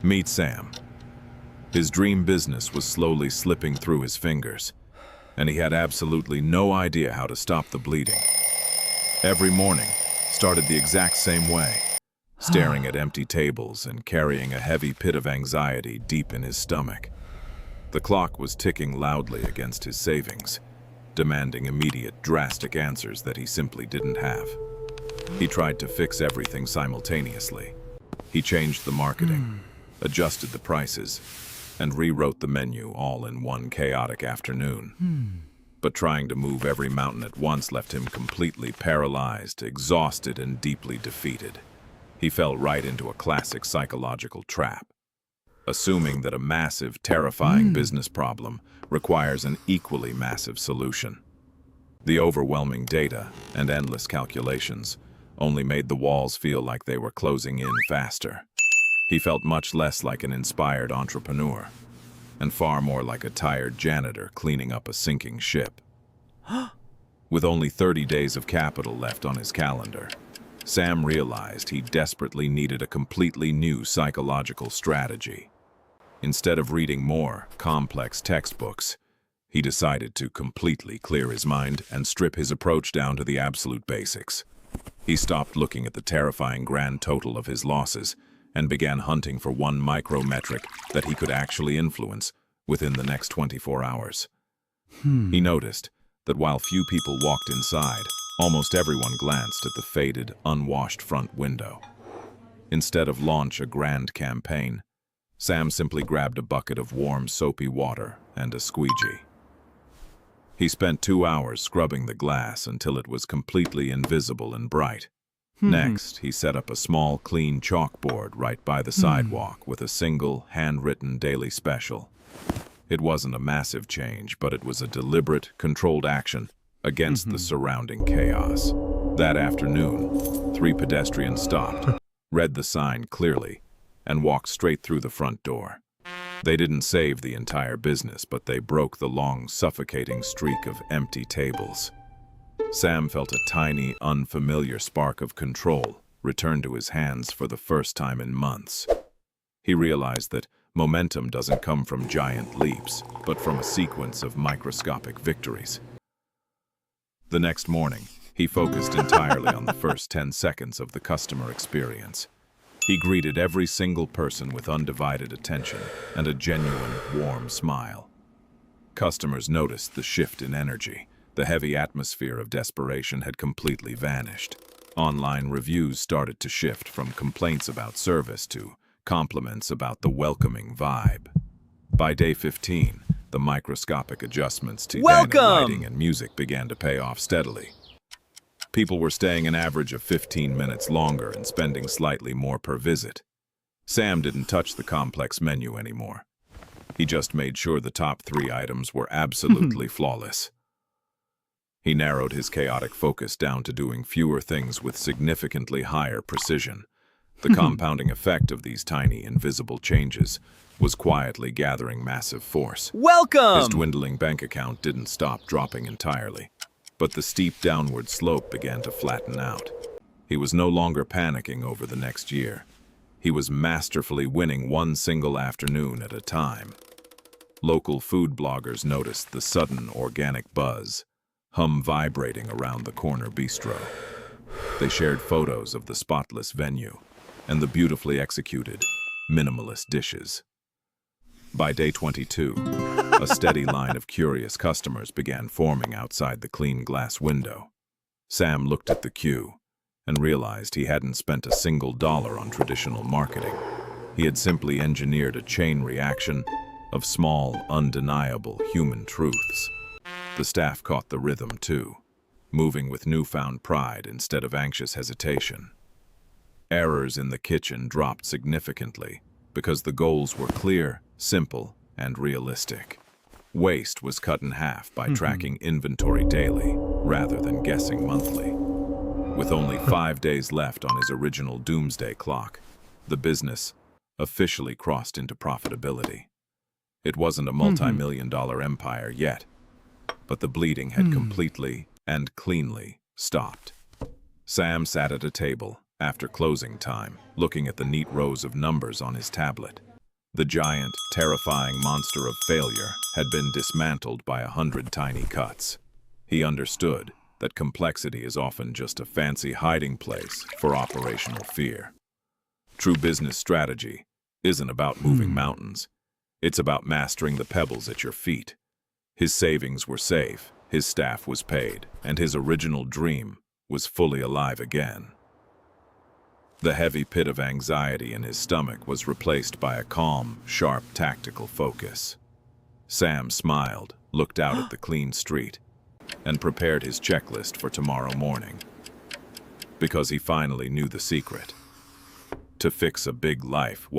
Meet Sam. His dream business was slowly slipping through his fingers, and he had absolutely no idea how to stop the bleeding. Every morning started the exact same way, staring at empty tables and carrying a heavy pit of anxiety deep in his stomach. The clock was ticking loudly against his savings, demanding immediate, drastic answers that he simply didn't have. He tried to fix everything simultaneously. He changed the marketing, adjusted the prices, and rewrote the menu all in one chaotic afternoon. But trying to move every mountain at once left him completely paralyzed, exhausted, and deeply defeated. He fell right into a classic psychological trap, assuming that a massive, terrifying business problem requires an equally massive solution. The overwhelming data and endless calculations only made the walls feel like they were closing in faster. He felt much less like an inspired entrepreneur, and far more like a tired janitor cleaning up a sinking ship. With only 30 days of capital left on his calendar, Sam realized he desperately needed a completely new psychological strategy. Instead of reading more complex textbooks, he decided to completely clear his mind and strip his approach down to the absolute basics. He stopped looking at the terrifying grand total of his losses and began hunting for one micrometric that he could actually influence within the next 24 hours. He noticed that while few people walked inside, almost everyone glanced at the faded, unwashed front window. Instead of launch a grand campaign, Sam simply grabbed a bucket of warm, soapy water and a squeegee. He spent 2 hours scrubbing the glass until it was completely invisible and bright. Next, he set up a small, clean chalkboard right by the sidewalk with a single, handwritten daily special. It wasn't a massive change, but it was a deliberate, controlled action against the surrounding chaos. That afternoon, 3 pedestrians stopped, read the sign clearly, and walked straight through the front door. They didn't save the entire business, but they broke the long, suffocating streak of empty tables. Sam felt a tiny, unfamiliar spark of control return to his hands for the first time in months. He realized that momentum doesn't come from giant leaps, but from a sequence of microscopic victories. The next morning, he focused entirely on the first 10 seconds of the customer experience. He greeted every single person with undivided attention and a genuine, warm smile. Customers noticed the shift in energy. The heavy atmosphere of desperation had completely vanished. Online reviews started to shift from complaints about service to compliments about the welcoming vibe. By day 15, the microscopic adjustments to lighting and music began to pay off steadily. People were staying an average of 15 minutes longer and spending slightly more per visit. Sam didn't touch the complex menu anymore. He just made sure the top 3 items were absolutely flawless. He narrowed his chaotic focus down to doing fewer things with significantly higher precision. The compounding effect of these tiny, invisible changes was quietly gathering massive force. His dwindling bank account didn't stop dropping entirely, but the steep downward slope began to flatten out. He was no longer panicking over the next year. He was masterfully winning one single afternoon at a time. Local food bloggers noticed the sudden organic buzz, hum vibrating around the corner bistro. They shared photos of the spotless venue and the beautifully executed, minimalist dishes. By day 22, a steady line of curious customers began forming outside the clean glass window. Sam looked at the queue and realized he hadn't spent a single dollar on traditional marketing. He had simply engineered a chain reaction of small, undeniable human truths. The staff caught the rhythm too, moving with newfound pride instead of anxious hesitation. Errors in the kitchen dropped significantly because the goals were clear, simple, and realistic. Waste was cut in half by tracking inventory daily rather than guessing monthly. With only 5 days left on his original doomsday clock, the business officially crossed into profitability. It wasn't a multi-million-dollar empire yet, but the bleeding had completely and cleanly stopped. Sam sat at a table after closing time, looking at the neat rows of numbers on his tablet. The giant, terrifying monster of failure had been dismantled by 100 tiny cuts. He understood that complexity is often just a fancy hiding place for operational fear. True business strategy isn't about moving mountains. It's about mastering the pebbles at your feet. His savings were safe, his staff was paid, and his original dream was fully alive again. The heavy pit of anxiety in his stomach was replaced by a calm, sharp, tactical focus. Sam smiled, looked out at the clean street, and prepared his checklist for tomorrow morning. Because he finally knew the secret. To fix a big life